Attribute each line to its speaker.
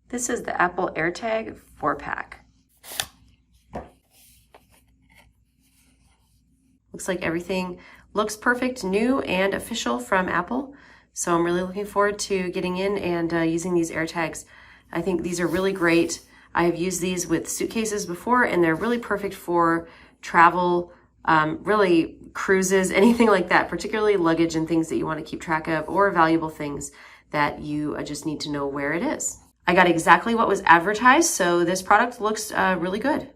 Speaker 1: This is the Apple AirTag 4-pack. Looks like everything looks perfect, new and official from Apple. So I'm really looking forward to getting in and using these AirTags. I think these are really great. I have used these with suitcases before, and they're really perfect for travel, really cruises, anything like that, particularly luggage and things that you want to keep track of, or valuable things that you just need to know where it is. I got exactly what was advertised, so this product looks really good.